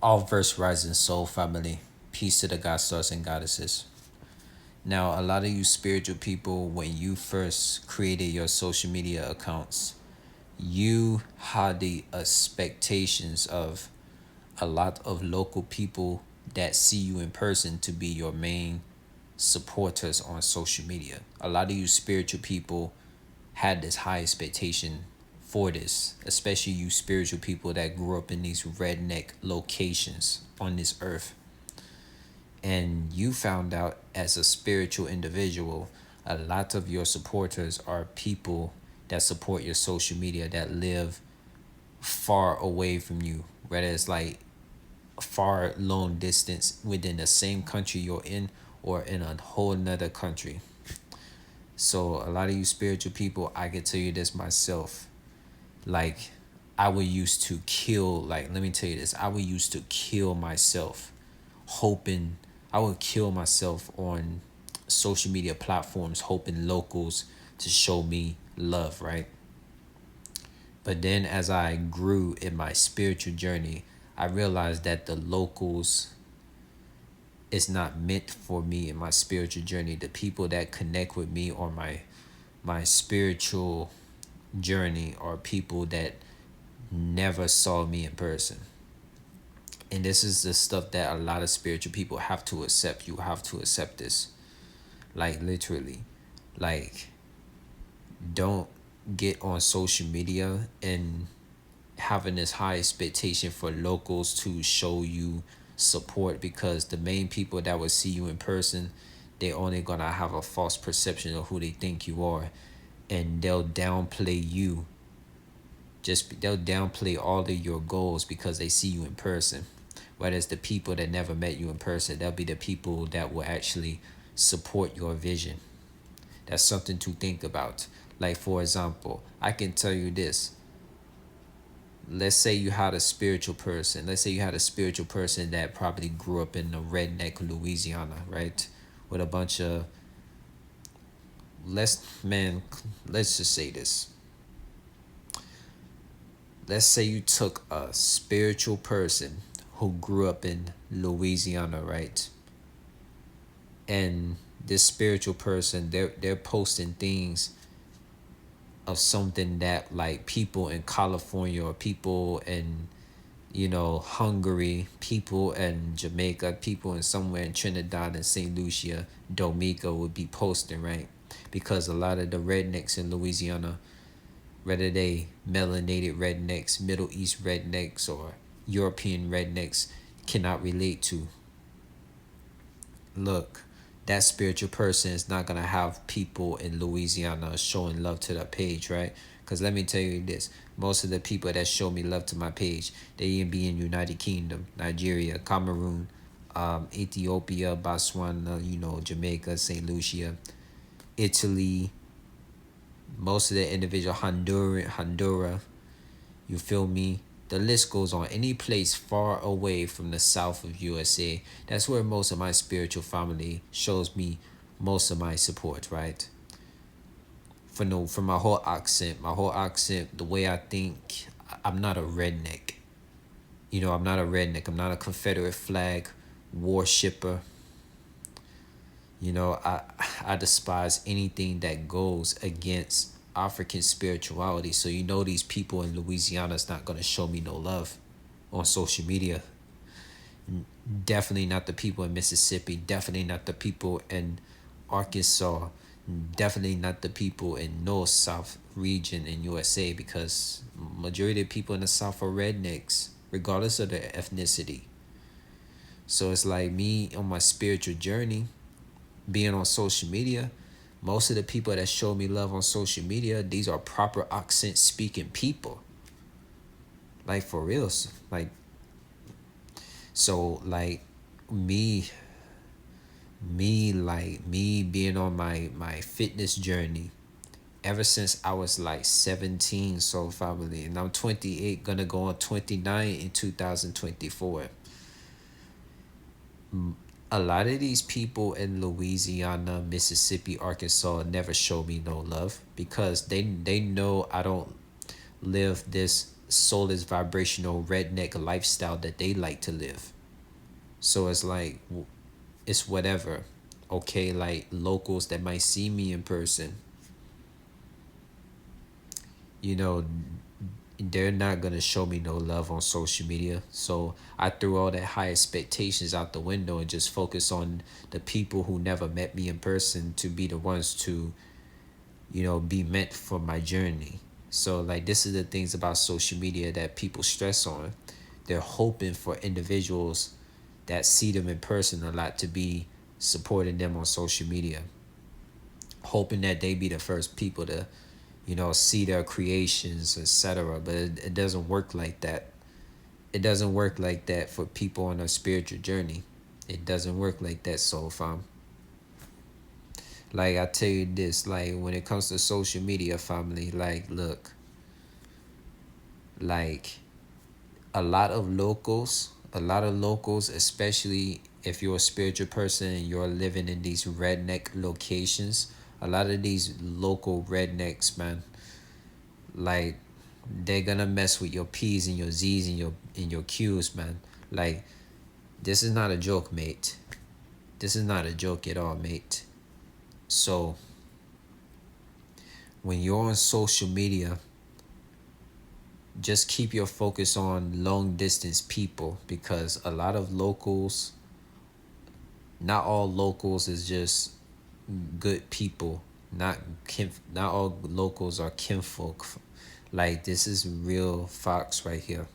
All verse rising soul family. Peace to the God stars and goddesses. Now, a lot of you spiritual people, when you first created your social media accounts, you had the expectations of a lot of local people that see you in person to be your main supporters on social media. A lot of you spiritual people had this high expectation for this, especially you spiritual people that grew up in these redneck locations on this earth. And you found out as a spiritual individual, a lot of your supporters are people that support your social media that live far away from you, whether it's like far long distance within the same country you're in or in a whole nother country. So a lot of you spiritual people, I can tell you this myself. Like I would used to kill, like let me tell you this, I would used to kill myself hoping I would kill myself on social media platforms hoping locals to show me love, right? But then as I grew in my spiritual journey, I realized that the locals is not meant for me in my spiritual journey. The people that connect with me on my spiritual journey are people that never saw me in person. And this is the stuff that a lot of spiritual people have to accept. You have to accept this. Like literally. Like don't get on social media and having this high expectation for locals to show you support, because the main people that will see you in person, they only gonna have a false perception of who they think you are, and they'll downplay you. They'll downplay all of your goals because they see you in person. Whereas the people that never met you in person, they'll be the people that will actually support your vision. That's something to think about. Like for example, I can tell you this. Let's say you had a spiritual person. Let's say you had a spiritual person that probably grew up in the redneck Louisiana, right? With a bunch of let's man, let's just say this. Let's say you took a spiritual person who grew up in Louisiana, right? And this spiritual person, they're posting things of something that like people in California or people in Hungary, people in Jamaica, people in somewhere in Trinidad and St. Lucia, Dominica would be posting, right? Because a lot of the rednecks in Louisiana, whether they melanated rednecks, Middle East rednecks, or European rednecks, cannot relate to. Look, that spiritual person is not gonna have people in Louisiana showing love to their page, right? Because let me tell you this, most of the people that show me love to my page, they even be in United Kingdom, Nigeria, Cameroon, Ethiopia, Botswana, Jamaica, St. Lucia, Italy, most of the individual Honduras, you feel me? The list goes on. Any place far away from the south of USA, that's where most of my spiritual family shows me most of my support, right? For my whole accent, the way I think, I'm not a redneck. I'm not a redneck. I'm not a Confederate flag worshipper. I despise anything that goes against African spirituality. So these people in Louisiana is not gonna show me no love on social media. Definitely not the people in Mississippi. Definitely not the people in Arkansas. Definitely not the people in North South region in USA, because majority of people in the South are rednecks, regardless of their ethnicity. So it's like me on my spiritual journey, being on social media, most of the people that show me love on social media, these are proper accent speaking people. Like for reals. Like so like me me being on my fitness journey ever since I was like 17, so family, and I'm 28, gonna go on 29 in 2024. A lot of these people in Louisiana, Mississippi, Arkansas never show me no love because they know I don't live this soulless vibrational redneck lifestyle that they like to live. So it's like it's whatever. Okay, like locals that might see me in person, you know, they're not gonna show me no love on social media. So I threw all that high expectations out the window and just focus on the people who never met me in person to be the ones to, be meant for my journey. So like this is the things about social media that people stress on. They're hoping for individuals that see them in person a lot to be supporting them on social media, hoping that they be the first people to, see their creations, etc. But it doesn't work like that. It doesn't work like that for people on a spiritual journey. It doesn't work like that, soul fam. Like I tell you this, like when it comes to social media, family, like look, like a lot of locals, especially if you're a spiritual person and you're living in these redneck locations, a lot of these local rednecks, man, like they're gonna mess with your P's and your Z's and your Q's, man. Like this is not a joke, mate. This is not a joke at all, mate. So when you're on social media, just keep your focus on long distance people, because a lot of locals, not all locals is just good people. Not all locals are kinfolk. Like this is real facts right here.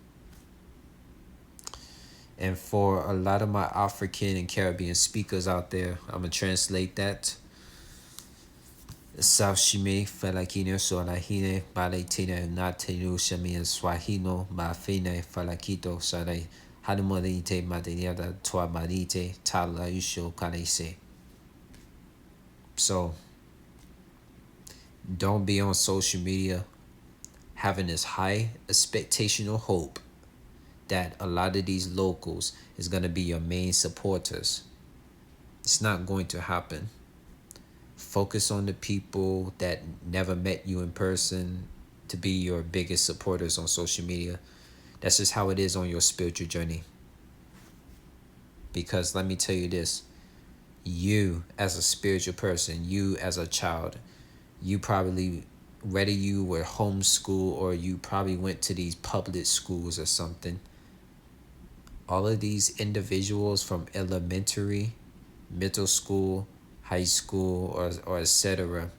And for a lot of my African and Caribbean speakers out there, I'm gonna translate that. Sashime falakine solahine baletine natenu shamian swahino mafine falakito sarai hadmodite madiniada tua marite tala isho kanese. So don't be on social media having this high expectational hope that a lot of these locals is going to be your main supporters. It's not going to happen. Focus on the people that never met you in person to be your biggest supporters on social media. That's just how it is on your spiritual journey. Because let me tell you this, you as a spiritual person, you as a child, you probably, whether you were homeschooled or you probably went to these public schools or something, all of these individuals from elementary, middle school, high school, or etc.,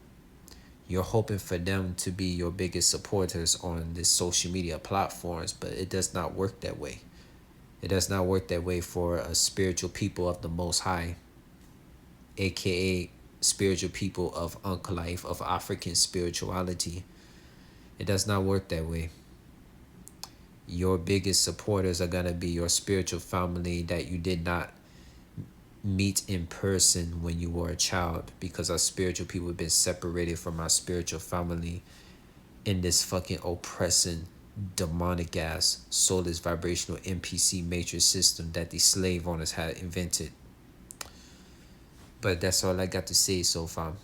you're hoping for them to be your biggest supporters on the social media platforms, but it does not work that way. It does not work that way for a spiritual people of the Most High, aka spiritual people of Ankh life, of African spirituality. It does not work that way. Your biggest supporters are going to be your spiritual family that you did not meet in person when you were a child, because our spiritual people have been separated from our spiritual family in this fucking oppressing, demonic ass, soulless vibrational NPC matrix system that the slave owners had invented. But that's all I got to say so far.